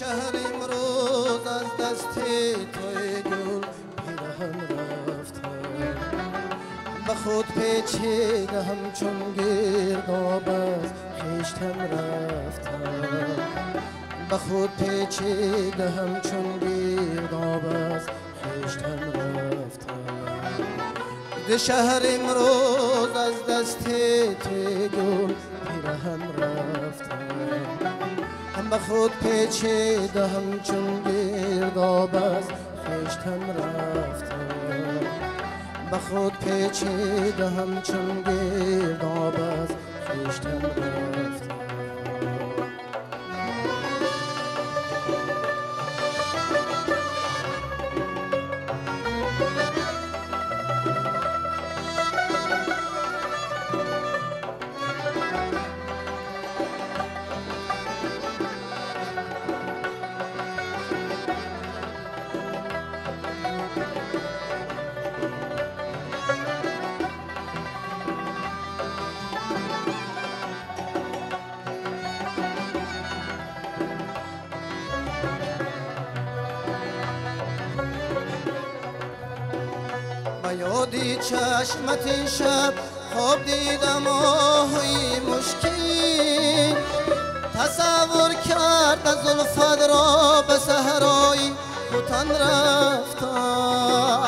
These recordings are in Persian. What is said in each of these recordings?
شهر امروز از دست توی گل پیرهن رفتم، به خود پیچیده همچون گرداب از خویشتن رفتم، به خود پیچیده همچون گرداب از خویشتن رفتم. ز شهر امروز از دست توی گل پیرهن رفتم، به خود پیچیده همچون گرداب از خویشتن رفتم، به خود پیچیده همچون گرداب از خویشتن رفتم. یادی چشمت این شب خواب دیدم آهوی مشکین، تصور کرد از زلفت را به صحرای خوتن رفتم.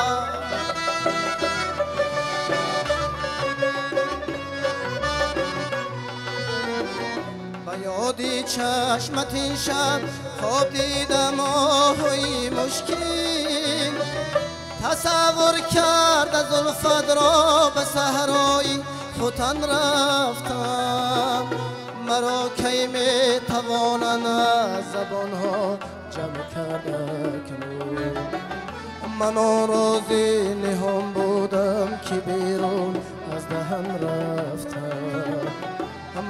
به یادی چشمت این شب خواب دیدم آهوی مشکین، تصور کرد از زلفت را به صحرای خوتن رفتم. مرا کی می توانند از زبانها جمع کرده کنون، من آن روزی نهان بودم که بیرون از دهن رفتم،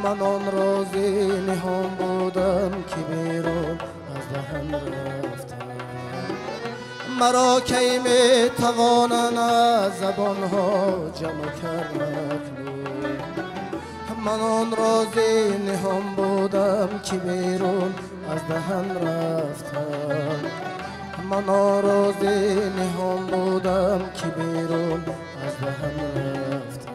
من آن روزی نهان بودم که بیرون از دهن رفتم. مرا کی می توانند از زبانها جمع کردن، من آن روزی نهان بودم که بیرون از دهن رفتم، من آن روزی نهان بودم که بیرون از دهن رفتم.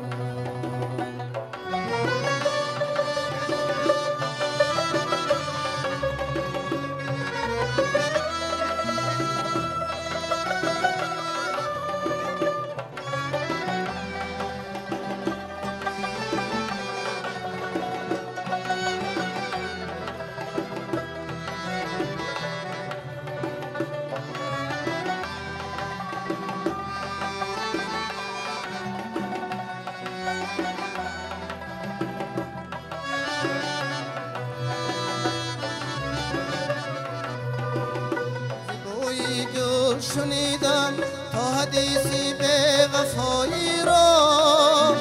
شنیدم تا حدیثی به وفایی را،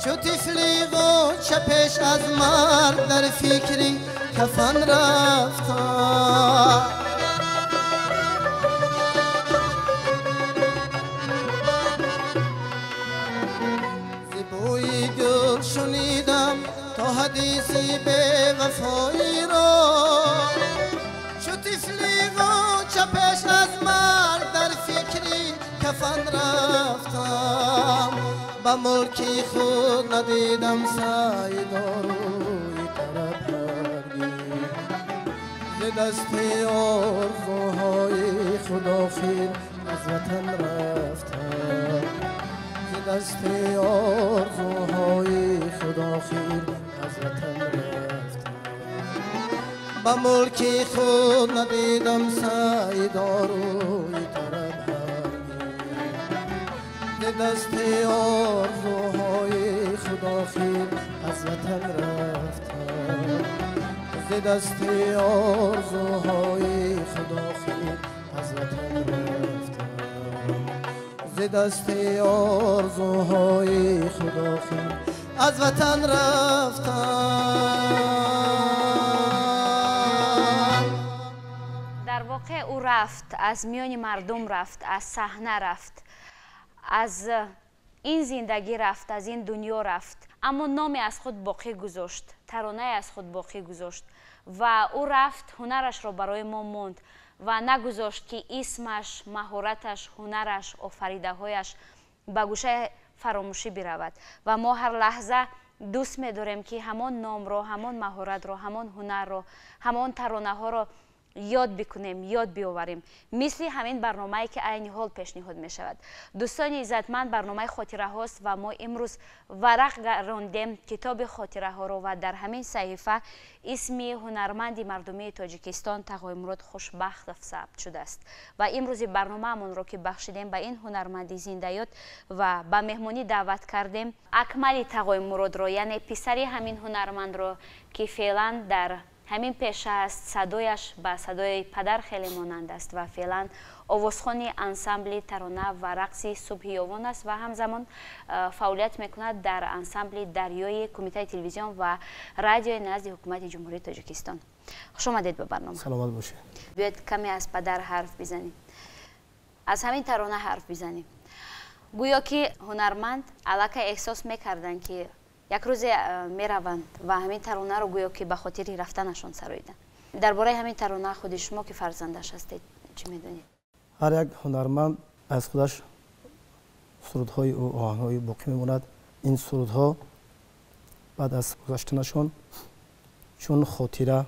چو طفلی و چپش از مرد در فکری کفن رفتم. زیبایی گل شنیدم تا حدیثی به وفایی را، چو طفلی و چپش از مرد در فکری کفن رفتم. به ملکی خود ندیدم سعی داروی طرب هرگز، ز دست آرزوهای خداخیر از وطن رفتم، ز دست آرزوهای خداخیر از وطن رفتم. به ملکی خود ندیدم سعی داروی طرب هرگز، ز دست آرزوهای خداخیر از وطن رفتم، ز دست آرزوهای خداخیر از وطن رفتم، ز دست آرزوهای خداخیر از وطن رفتم. در واقع او رفت، از میان مردم رفت، از صحنه رفت، از این زندگی رفت، از این دنیا رفت، اما نامی از خود باقی گذاشت، ترانه از خود باقی گذاشت و او رفت هنرش را برای ما موند و نگذاشت که اسمش، مهارتش، هنرش، آفریده‌هایش به گوشه فراموشی برود و ما هر لحظه دوست می‌داریم که همان نام را، همان مهارت را، همان هنر را، همان ترانه‌ها را یاد بکنیم، یاد بیاوریم. مثل همین برنامه‌ای که عین حال پیشنهاد می شود. دوستان عزتمند، برنامه خاطره هاست و ما امروز ورق راندیم کتاب خاطره ها رو و در همین صحیفه اسم هنرمند مردمی تاجیکستان تقای مراد خوشبخت ثبت شده است و امروز برنامه‌مون رو که بخشیدیم به این هنرمند زنده‌یاد و به مهمانی دعوت کردیم اکمل تقای مراد رو، یعنی پسری همین هنرمند رو که فعلا در همین پیشه است. صدایش به صدای پدر خیلی مانند است و فعلا آوازخوان انسامبل ترانه و رقص صبحیابان است و همزمان فعالیت میکند در انسامبل دریای کمیته تلویزیون و رادیو نزد حکومت جمهوری تاجیکستان. خوش آمدید به برنامه. سلامت باشید. بیاید کمی از پدر حرف بزنیم، از همین ترانه حرف بزنیم. گویا که هنرمند علاقه احساس میکردن که یک روز میروند و همین ترانه رو گویا که به خاطر رفتنشون سراییدن. درباره همین ترانه خود شما که فرزندش هستید چی میدونید؟ هر یک هنرمند از خودش سرودهای و آهنگهای باقی میموند. این سرودها بعد از گذشتنشون چون خاطره،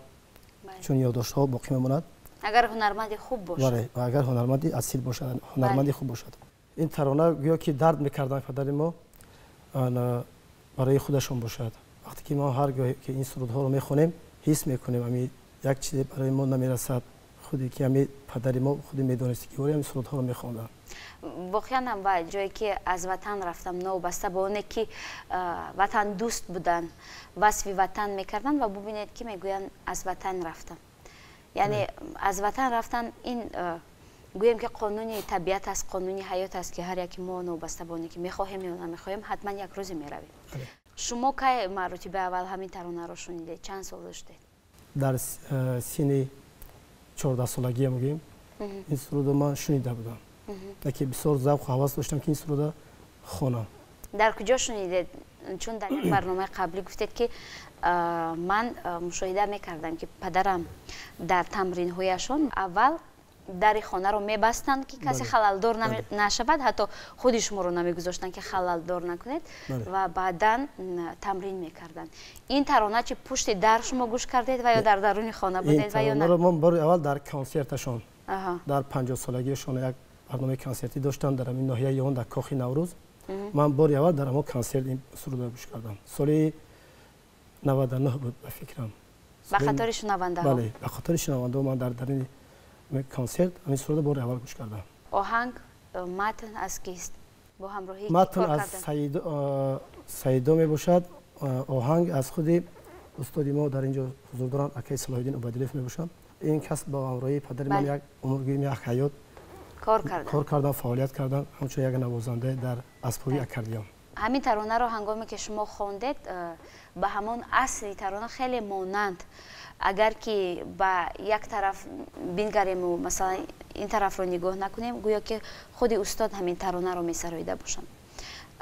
چون یادداشت‌ها باقی میموند. اگر هنرمندی خوب باشد. و اگر هنرمندی اصیل باشد، هنرمندی خوب باشد. این ترانه گویا که درد میکردن پدر ما برای خودشون باشد. وقتی که ما هرگاه که این سرودها رو میخونیم حس میکنیم امی یک چیز برای ما نمیرسد. خودی که امی پدر ما خودی میدونستی که این سرودها رو میخوندن. واقعا هم با جایی که از وطن رفتم نو بسته با اونه که وطن دوست بودن وصف وطن میکردن و ببینید که میگوین از وطن رفتم. یعنی از وطن رفتن این گویم که قانونی طبیعت است، قانونی حیات است که هر یکی ما نوبسته با اونه که میخواهیم یا نمیخواهیم حتما یک روزی میرویم. شما که مرتبه اول همین ترانه رو شنیدید چند سال داشته؟ در سن 14 سالگی میگیم این سرود من شنیده بودم. که بسیار ذوق و هوس داشتم که این سرود خوانم. در کجا شنیدید؟ چون در یک برنامه قبلی گفتید که من مشاهده میکردم که پدرم در تمرین هایشون اول در خانه رو میبستند که کسی خلالدار نشود، حتی خود شما رو نمیگذاشتن که خلالدار نکنید و بعدا تمرین میکردن. این ترانه چه پشت در شما گوش کردید و یا در درون خانه بودید و یا نه؟ من بار اول در کنسرتشون در 50 سالگیشون یک برنامه کنسرتی داشتن در این ناحیه یهان در کاخ نوروز. من بار اول در همون کنسرت این سرود گوش کردم. سال 99 بود به فکرم. به خاطر شنونده ها؟ بله، به خاطر شنونده ها من در این کنسرت همین سرود بار اول گوش کردم. آهنگ متن از کیست؟ با همراهی متن از سیدا می باشد. آهنگ از خود استاد ما در اینجا حضور دارن اکای صلاح الدین عبیدلیف می باشند. این کس با همراهی پدر من یک عمرگیم یک حیات کار کردن، فعالیت کردن، همچون یک نوازنده در اسبابی اکردیان. همین ترانه رو هنگامی که شما خواندید به همون اصلی ترانه خیلی مانند، اگر که به یک طرف بنگریم و مثلا این طرف رو نگاه نکنیم گویا که خود استاد همین ترانه رو میسراییده باشن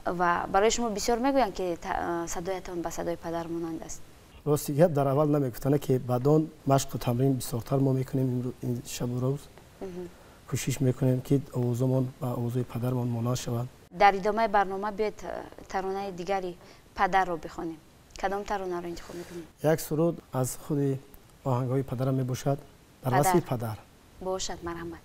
و برای شما بسیار میگوین که صدایتان به صدای پدر مانند است. راستی گپ در اول نمیگفتن که بعدان مشق و تمرین بسیارتر ما میکنیم این شب و روز کوشش میکنیم که آوازمون با آوازهای پدرمون مانند شود. در ادامه برنامه بیاید ترانه دیگری پدر رو بخونیم. کدام ترانه رو انتخاب میکنیم؟ یک سرود از خود آهنگهای پدرم می باشد در وصف پدر. باشد، مرحمت.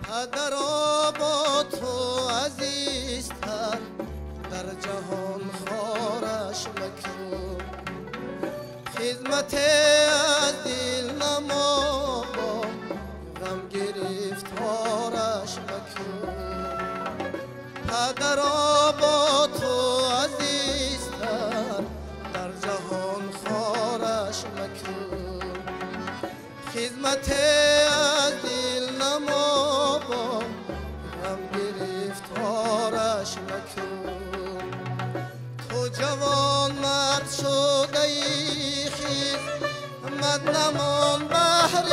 پدرا با تو عزیزتر در جهان خارش مکن، خدمت از دل نما غم گرفتارش مکن. پدرا از دل نما با غم گرفتارش مکن. تو جوان مرد شده ای خدمت نمان بهر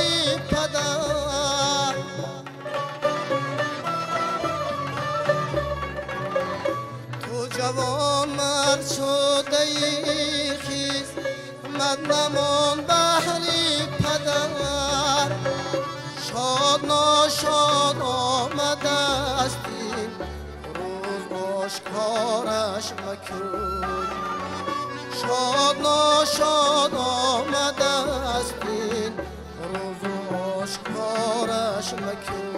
پدر. تو جوان مرد شده ای خدمت نمان بهر پدر. شاد ناشاد آمده استی روز آشکارش مکن. شاد ناشاد آمده استی روز آشکارش مکن.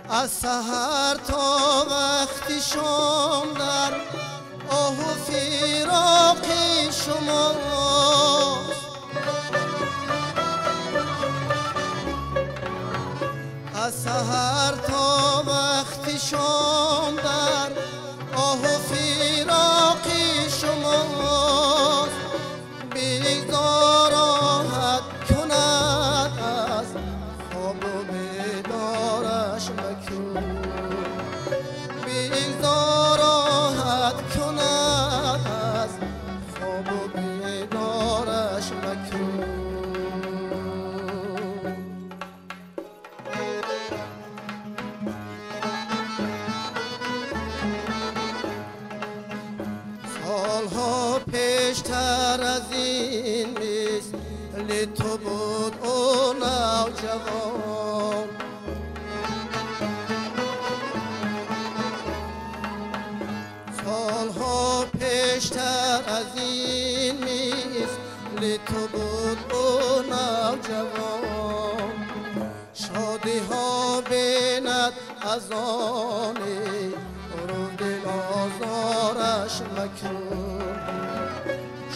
از سحر تا وقتی شام در آه و فراق شماست. از سحر تا وقتی شام در آه و فراق شماست. بیگدار راحت کند از خواب و بیدارش مکن. بیگدار راحت کند از خواب و بیدارش مکن. سالها پیشتر از این مثل تو بود او نوجوان. سالها پیشتر از این مثل تو بود او نوجوان. شادی ها بیند از آنی رو دل آزارش مکن.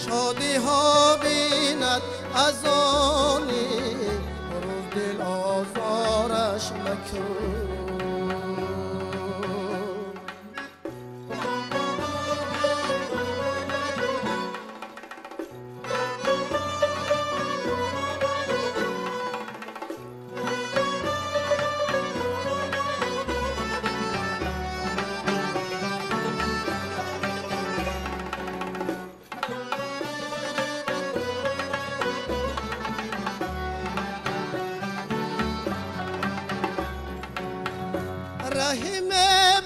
شادی ها بیند از آنی رو دل آزارش مکن. رحم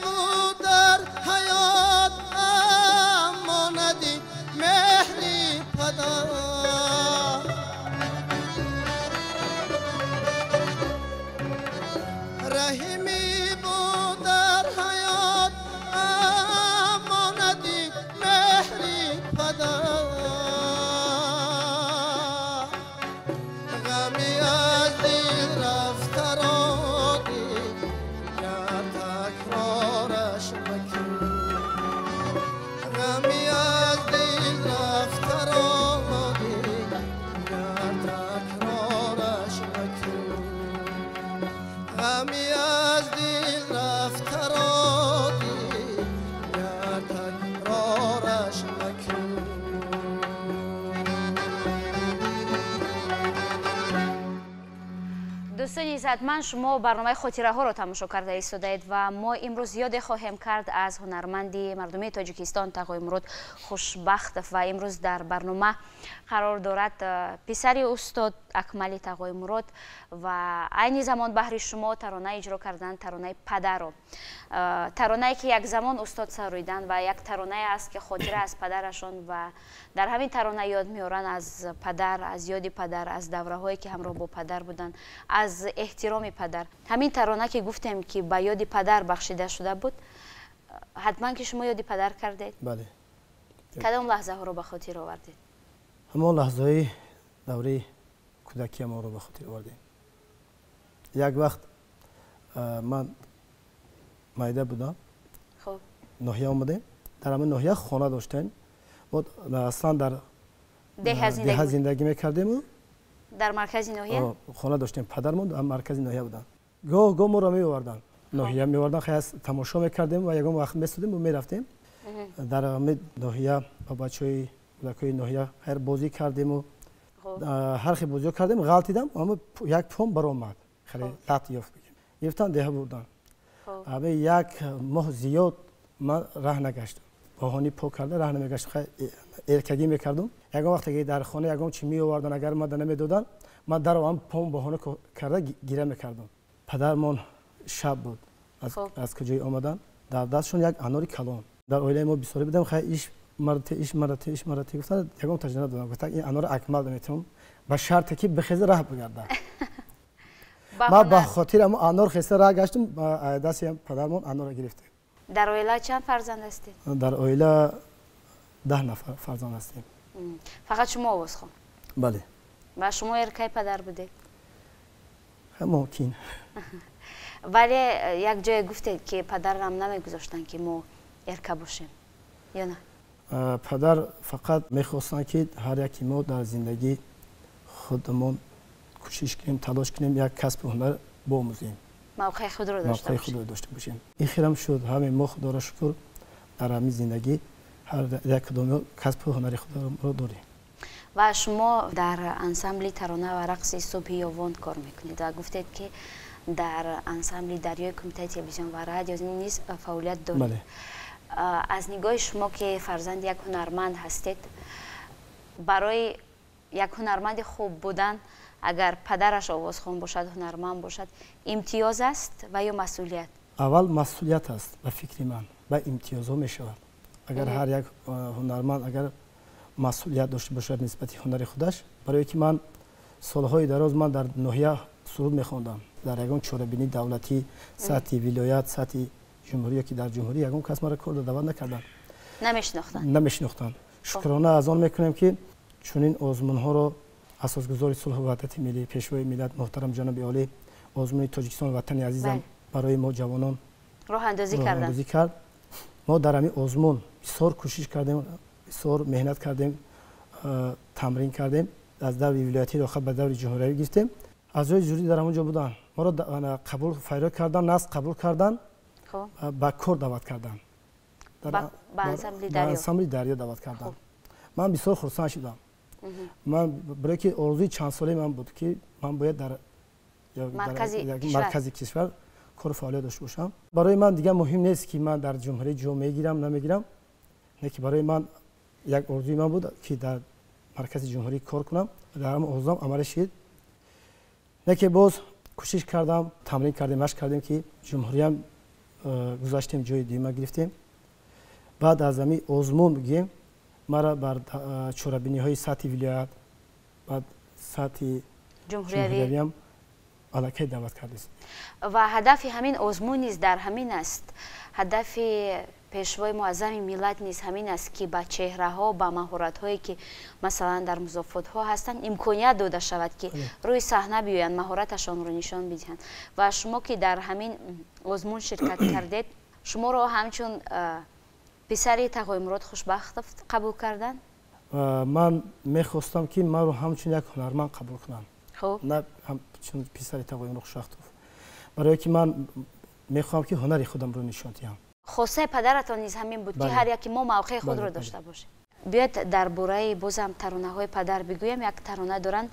بود در حیات اما ندید مهری پدر. رحمی بود در حیات اما ندید مهری پدر. غمی از دل رفته را دید تکرارش مکن. غمی از دل رفته را دید تکرارش مکن. غمی از دل رفته را دید تکرارش مکن. دوستان عزتمند، شما برنامه خاطره ها را تماشا کرده ایستادید و ما امروز یاد خواهیم کرد از هنرمندی مردمی تاجیکستان تقای مراد خوشبخت و امروز در برنامه قرار دارد پسری استاد اکملی تقای مراد و عین زمان بهر شما ترانه اجرا کردن، ترانه پدر رو. ترانه‌ای که یک زمان استاد سرویدن و یک ترانه است که خاطره از پدرشون و در همین ترانه یاد میارن از پدر، از یاد پدر، از دوره هایی که همراه با پدر بودن، از احترام پدر. همین ترانه که گفتیم که به یاد پدر بخشیده شده بود، حتما که شما یاد پدر کردید؟ بله. کدام لحظه ها رو به خاطر آوردید؟ همون لحظه های دوره کودکی ما رو به خاطر آوردیم. یک وقت من майда بودم خب ناحیه آمدیم در همون ناحیه خانه داشتیم ما اصلا در ده زندگی میکردیم و در مرکز ناحیه خانه داشتیم پدرمون در مرکز ناحیه بودن گاه ما را میوردن ناحیه میوردن خیلی تماشا میکردیم و یکم وقت میستودیم و میرفتیم در همین ناحیه با بچهای لکوی ناحیه خیر بازی کردیم و هر خی بازی کردیم غلطیدم اما یک پام برآمد خیلی لط یافت گرفتن ده بردن ابی یک ماه زیاد من راه نگشتم باهانی پا کرده راه نمیگشتم خیلی ارکگی میکردم یکم وقتی که در خانه یکم چی می آوردن اگر من نمیدادن من در هم پام باهانه کرده گیره میکردم پدرمون شب بود از کجای آمدن در دستشون یک انار کلان در اویله ما بیساری بودم خیلی ایش مرتی گفتن یکم تجربه دادم گفتن این انار اکمل نمیتونم به شرطی که بخیزه راه بگرده ما با خاطر اما انار خسته راه گشتم با دستی پدرمون انار گرفته در اویله چند فرزند هستید در اویله 10 نفر فرزند هستیم فقط شما آواز خون بله و شما ارکای پدر بودید ممکن ولی یک جای گفتید که پدرم نمیگذاشتن که ما ارکا باشیم یا نه پدر فقط میخواستن که هر یکی ما در زندگی خودمون کوشش کنیم تلاش کنیم یک کسب هنر بآموزیم موقع خود رو داشته باشیم این خیرم شد همین ما خدا را شکر در همین زندگی هر یک کدوم کسب هنری خود رو داریم و شما در انسامبل ترانه و رقص صبح یاوان کار میکنید و گفتید که در انسامبل دریای کمیته تلویزیون و رادیو نیز فعالیت دارید بله. از نگاه شما که فرزند یک هنرمند هستید برای یک هنرمند خوب بودن اگر پدرش آوازخوان باشد هنرمند باشد امتیاز است و یا مسئولیت اول مسئولیت است به فکر من و امتیاز ها می شود اگر هر یک هنرمند اگر مسئولیت داشته باشد نسبت هنر خودش برای که من سالهای دراز من در ناحیه سرود میخواندم در یگان چوره‌بینی دولتی سطح ولایت سطح جمهوری که در جمهوری یگان کس مرا کار دعوت نکردن نمیشناختن شکرانه از آن میکنم که چنین آزمون ها را اساسگذار صلح و وحدت ملی پیشوای ملت محترم جناب عالی آزمون تاجیکستان وطن عزیزم برای ما جوانان راه اندازی کرد ما در همین آزمون بسیار کوشش کردیم بسیار مهنت کردیم تمرین کردیم از دور ولایتی داخل به دور جمهوری گرفتیم از جای جوری در همونجا بودن ما را قبول فایده کردن ناس قبول کردن با کار دعوت کردن با انسامبل دریا دعوت کردن من بسیار خرسند شدم من برای که آرزوی چند ساله من بود که من باید در مرکز کشور کار فعالیت داشته باشم برای من دیگه مهم نیست که من در جمهوری جو میگیرم نمیگیرم نه که برای من یک آرزوی من بود که در مرکز جمهوری کار کنم در هم آرزوام عمل شد نه که باز کوشش کردم تمرین کردیم مشق کردیم که جمهوری هم گذاشتیم جای دیمه گرفتیم بعد از همین آزمون بگیم مرا بر چوره‌بینی های سطح ولایت بعد سطح جمهوری هم علاقه دعوت کرده است و هدف همین آزمون نیز در همین است هدف پیشوای معظم ملت نیز همین است که با چهره ها با مهارت هایی که مثلا در مضافات ها هستند امکانیت داده شود که روی صحنه بیایند مهارتشان را نشان بدهند و شما که در همین آزمون شرکت کردید شما را همچون پسر تقوی مراد خوشبخت قبول کردن من میخواستم که من رو همچون یک هنرمند قبول کنم خب نه همچون پسر تقوی مراد خوشبخت برای که من میخوام که هنری خودم رو نشان دهم خواسته پدرتان نیز همین بود که هر یکی ما موقع خود رو داشته باشیم بیاد درباره بازم ترانه های پدر بگویم یک ترانه دارن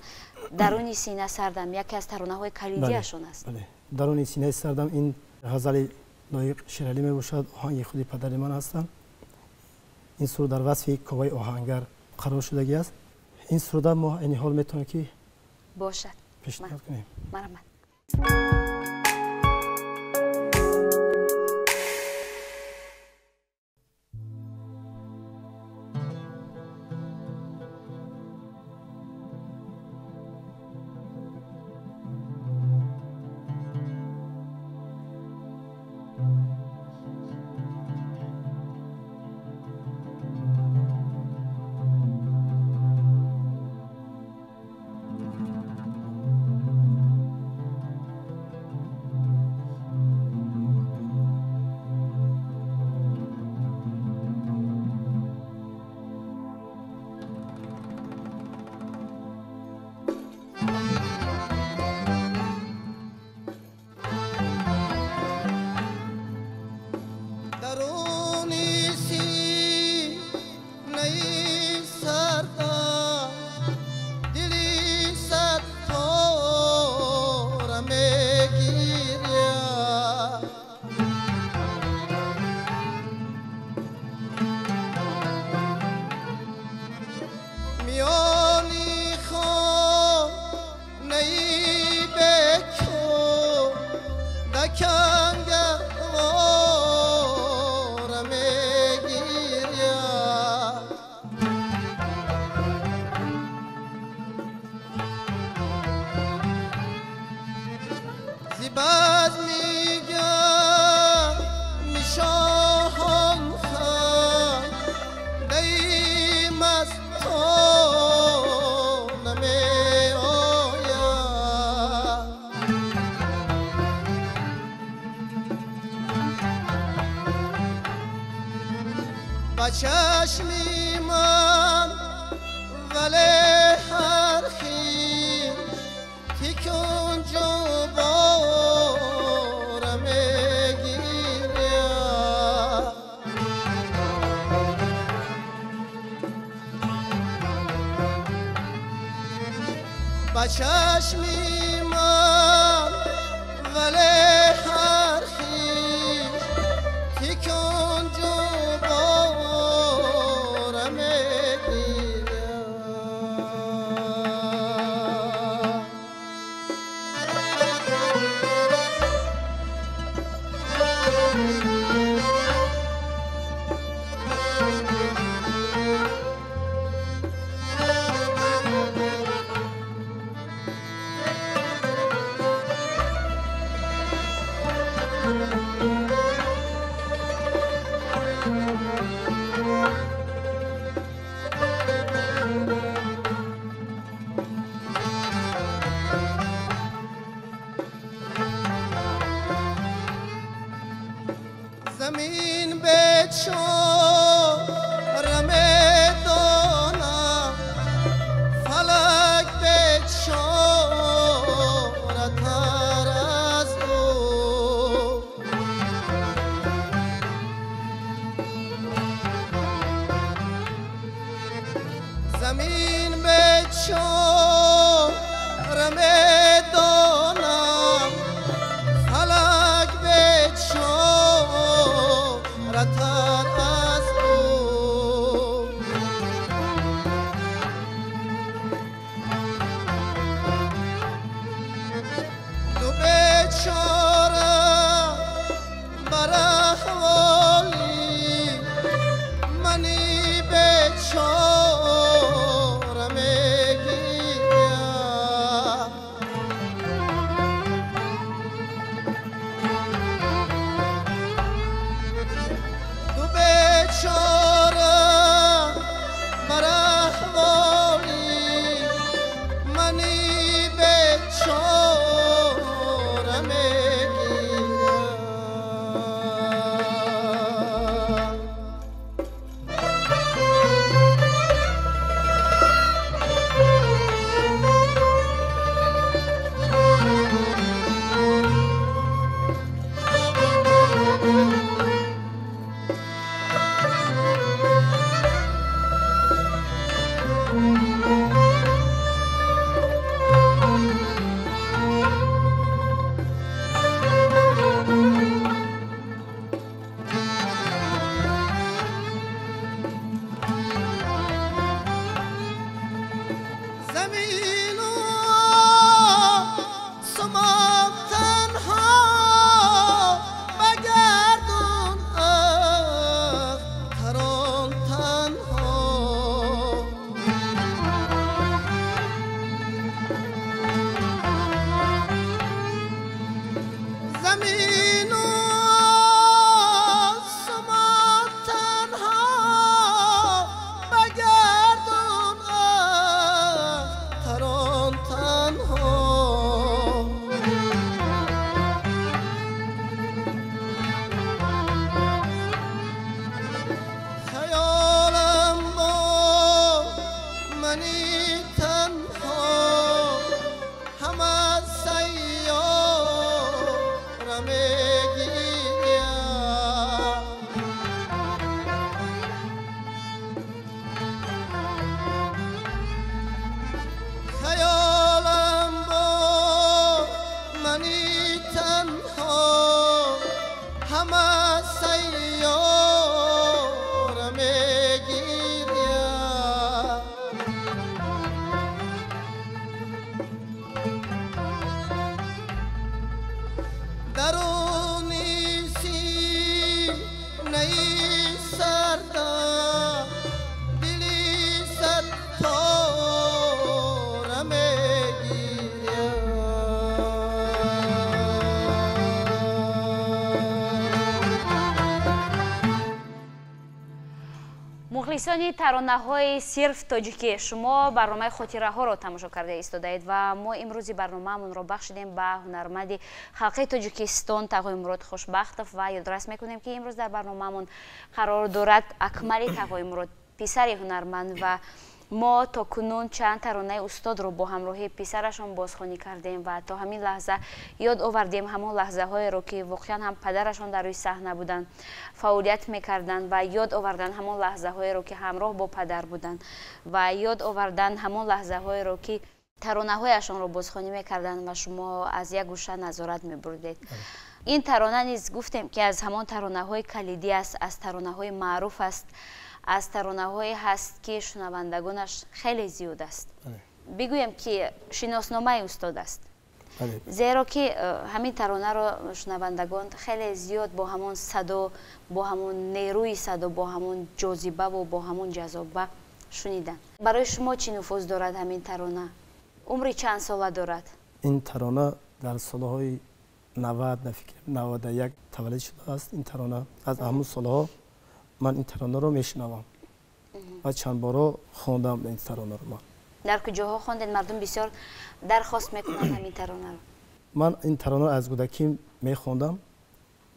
درون سینه سردم یکی از ترانه های کلیدیشون است درون سینه سردم این غزل لایق شیرالی می باشد آهنگ خودی پدر من هستند این سرود در وصف کوی آهنگر قرار شدگی است این سرود ما این حال میتونه که باشد پیشنهاد کنیم مرحمت زیباز میگم میشاهم خان دیم از تو نمی آید با چشمی من ولی هر خیش تکون جو بارم گیرد با چشمی من ولی هر خیش تکون جو بارم زمین به چارم دانم فلک به چارتر از او زمین به چارم دانم فلک به چارتر از او تو بیچاره بر احوالی منی بیچاره میگیم تو بیچاره بر احوالی منی بیچاره میگیم زمین و سمام تنها بگردون تران تنها زمین و سمام تنها بگردون تران تنها خیالم با منی تنها همه سیاره میگیم خیالم با منی تنها همه سیاره میگیریم درونی سینه سردم دلی ستاره میگیریم мухлисони таронаҳои сирф тоҷикӣ, шумо барномаи хотираҳоро тамошо карда истодаед ва мо имрӯзи барномаамонро бахшидем ба ҳунарманди халқи Тоҷикистон Тағои Мурод Хушбахтов ва ёдрас мекунем ки имрӯз дар барномаамон қарор дорад Акмали Тағои Мурод, писари ҳунарманд ва мо то кунун чанд таронаи устодро бо ҳамроҳии писарашон бозхонӣ кардем ва то ҳамин лаҳза ёд овардем ҳамон лаҳзаҳоеро ки воқеан ҳам падарашон дар рӯи саҳна буданд, фаъолият мекарданд ва ёд оварданд ҳамон лаҳзаҳоеро ки ҳамроҳ бо падар буданд ва ёд оварданд ҳамон лаҳзаҳоеро ки таронаҳояшонро бозхонӣ мекарданд ва шумо аз як гӯша назорат мебурдед. Ин тарона низ гуфтем ки аз ҳамон таронаҳои калидӣ аст, аз таронаҳои маъруф аст, аз таронаҳое ҳаст ки шунавандагонаш хеле зиёд аст. Бигӯем ки шиносномаи устод аст. Зеро ки ҳамин таронаро шунавандагон хеле зиёд бо ҳамон садо, бо ҳамон нерӯи садо, бо ҳамон ҷозибаву бо ҳамон ҷазоба шунидан. Барои шумо чӣ нуфуз дорад ҳамин тарона? Умри чанд сола дорад? Ин тарона дар солҳои 90 нафикр 91 таваллуд шудааст. Ин тарона аз ҳамон солҳо ман ин таронаро мешунавам ва чанд боро хондам ин таронаро. Ман дар куҷоҳо хондед? Мардум бисёр дархост мекунанд ҳамин таронаро. Ман ин таронаро аз кӯдакӣ мехондам.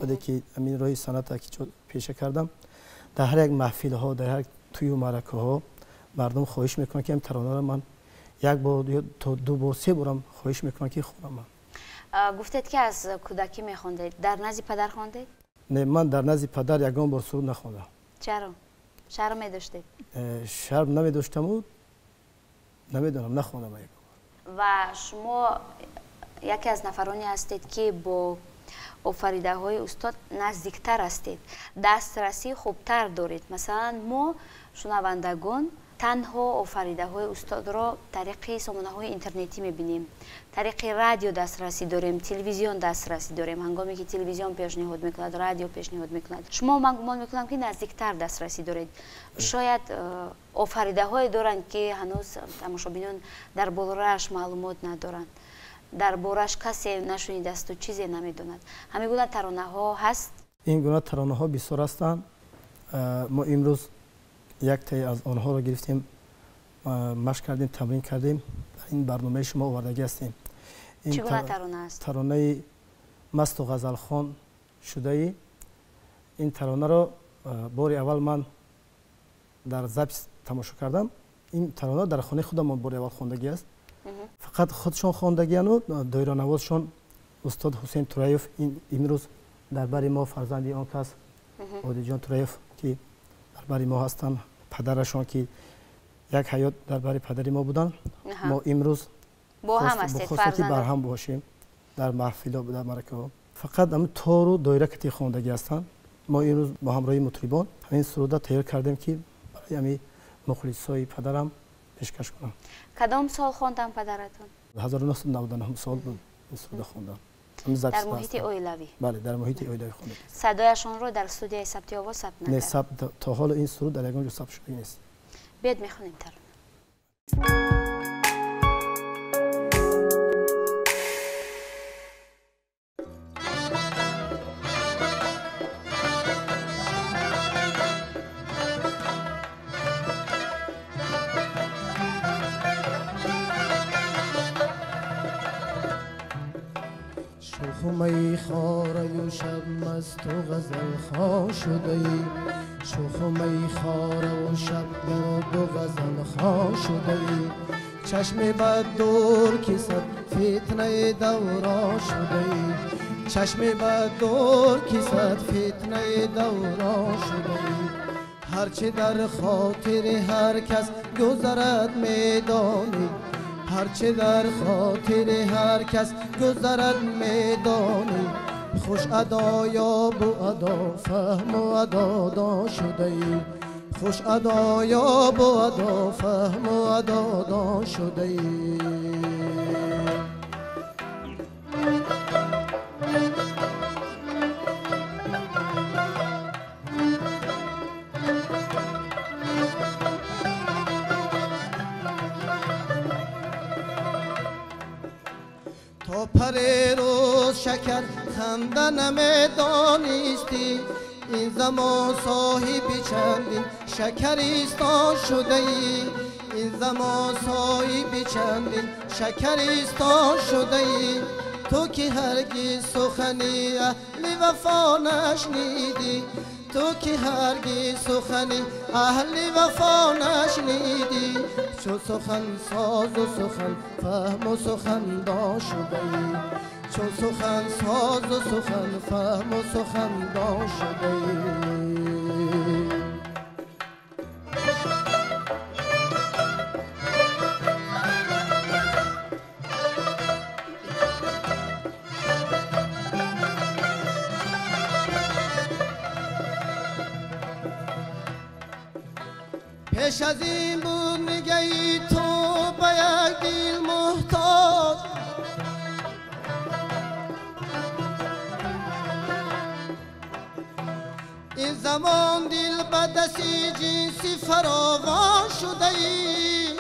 баъде ки ҳамин роҳи санъата ки пеша кардам, дар ҳар як маҳфилҳо, дар ҳар тӯю маъракаҳо мардум хоҳиш мекунанд ки ин таронаро ман як бор ё то ду бор се борам хоҳиш мекунам ки хонам. Ман гуфтед ки аз кӯдакӣ мехондед. Дар назди падар хондед? Не, ман дар назди падар ягон бор суруд нахондам. Чаро? Шарм медоштед? Шарм намедоштаму, намедонам, нахондам ягон бор. Ва шумо яке аз нафароне ҳастед ки бо офаридаҳои устод наздиктар ҳастед, дастрасӣ хубтар доред. Масалан, мо шунавандагон танҳо офаридаҳои устодро тариқи сомонаҳои интернетӣ мебинем, тариқи радио дастрасӣ дорем, телевизион дастрасӣ дорем. Ҳангоме ки телевизион пешниҳод мекунад, радио пешниҳод мекунад, шумо ман гумон мекунам ки наздиктар дастрасӣ доред. Шояд офаридаҳое доранд ки ҳанӯз тамошобинон дар борааш маълумот надоранд, дар бораш касе нашунидасту чизе намедонад. Ҳамин гуна таронаҳо ҳаст? Ин гуна таронаҳо бисёр ҳастанд. Мо имрӯз як таи аз онҳоро гирифтем, машқ кардем, тамрин кардем, ин барномаи шумо овардагӣ ҳастем. Чӣ гуна тарона аст? Таронаи масту ғазалхон шудаи. Ин таронаро бори аввал ман дар запис тамошо кардам. Ин тарона дар хонаи худам бори аввал хондагӣ аст. Фақат худшон хондагияну доиранавозшон устод Ҳусейн Тураев имрӯз дар бари мо фарзанди он кас Одиҷон Тураев ки дар бари мо ҳастанд, падарашон ки як ҳаёт дар бари падари мо буданд. Мо имрӯз бо ҳам ҳастед, фарзанд бар ҳам бошем дар маҳфило, дар маъракаҳо. Фақат ҳамин тору доира кати хондагӣ ҳастанд. Мо имрӯз бо ҳамроҳи мутрибон ҳамин суруда тайёр кардем ки барои ҳамин мухлисои падарам пешкаш кунам. Кадом сол хондан падаратон? 1999 сол буд ин суруда хондам. Дар муҳити оилавӣ? Бале, дар муҳити оилавӣ хондам. Садояшонро дар студияи сабти овоз сабт накард? Не, сабт то ҳоло ин суруд дар ягон ҷо сабт шуда нест. Биёед мехонем тарона. شخمه خاره و شب مست و غزل خواه شده ای شخمه خاره و شب گرد و غزل خواه شده ای چشم بد دور کسد فتنه دورا شده ای چشم بد دور کسد فتنه دورا شده ای هرچه در خاطر هر کس گذرد میدانی هرچه در خاطر هر کس گذرد میدانی خوش ادایا بو ادا فهم و ادا شده ای خوش ادایا بو ادا فهم و ادا شده ای تا پر روز شکر خنده نمیدانستی این زمان صاحب چندین شکریستان شده ای این زمان صاحب چندین شکریستان شده ای تو که هرگز سخنی اهل وفا نشنیدی تو که هرگز سخنی اهل وفا نشنیدی چو سخن ساز و سخن فهم و سخن دان شده ای چو سخن ساز و سخن فهم و سخن دان شده ای پیش از این بود نگهی تو به یک دل محتاج این زمان دل به دستی جنسی فراوان شده ای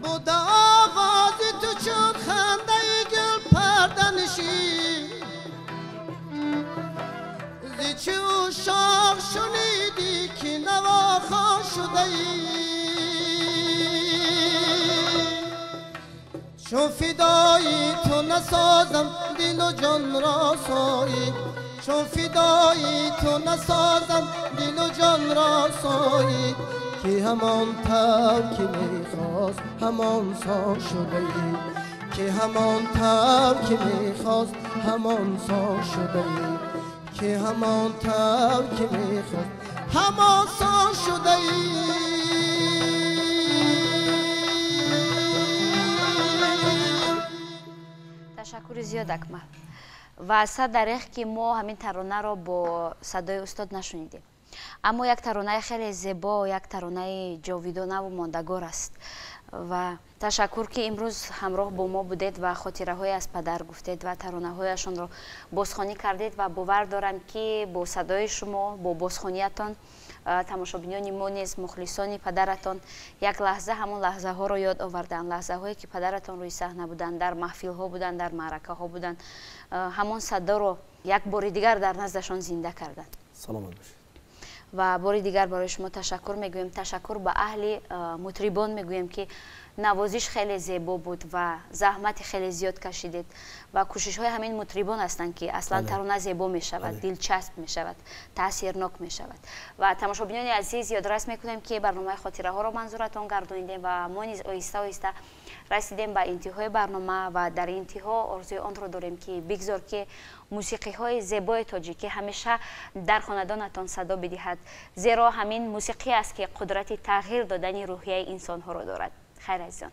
بود آواز تو چون خنده گل پردنشی چو شاخ شنیدی که نواخوان شده ای چون فدایی تو نسازم دل و جان را سایی چون فدایی تو نسازم دل و جان را سایی که همان تب که میخواست همان سان شده ای که همان تب که میخواست همان سان شده ای که همان تب که میخواست همان سان شده ای تشکر زیاد اکمل و صد دریغ که ما همین ترانه را با صدای استاد نشنیدیم اما یک ترانه خیلی زیبا یک ترانه جاویدانه و ماندگار است و تشکر که امروز همراه با ما بودید و خاطره های از پدر گفتید و ترانه هایشان را بازخوانی کردید و باور دارم که با صدای شما با بازخوانیتان تماشابینان ما نیز مخلصان پدرتان یک لحظه همون لحظه ها را یاد آوردن لحظه هایی که پدرتان روی صحنه بودن در محفل ها بودن در معرکه ها بودن همون صدا را یک بار دیگر در نزدشان زنده کردند. سلامت باشید. و بار دیگر برای شما تشکر میگویم تشکر به اهل مطربان میگویم که نوازش خیلی زیبا بود و زحمت خیلی زیاد کشیدید و کوشش های همین مطربان هستند که اصلا ترانه زیبا می شود دلچسب می شود تاثیرناک می شود و تماشابینان عزیز یادرس میکنیم که برنامه خاطره ها را منظورتان گردانیدیم و ما نیز آهسته آهسته رسیدیم به انتهای برنامه و در انتها آرزوی آن را داریم که بگذار که موسیقی های زیبای تاجیکی همیشه در خاندانتان صدا بدهد زیرا همین موسیقی است که قدرت تغییر دادن روحیه انسان ها را دارد. خیر عزیزان.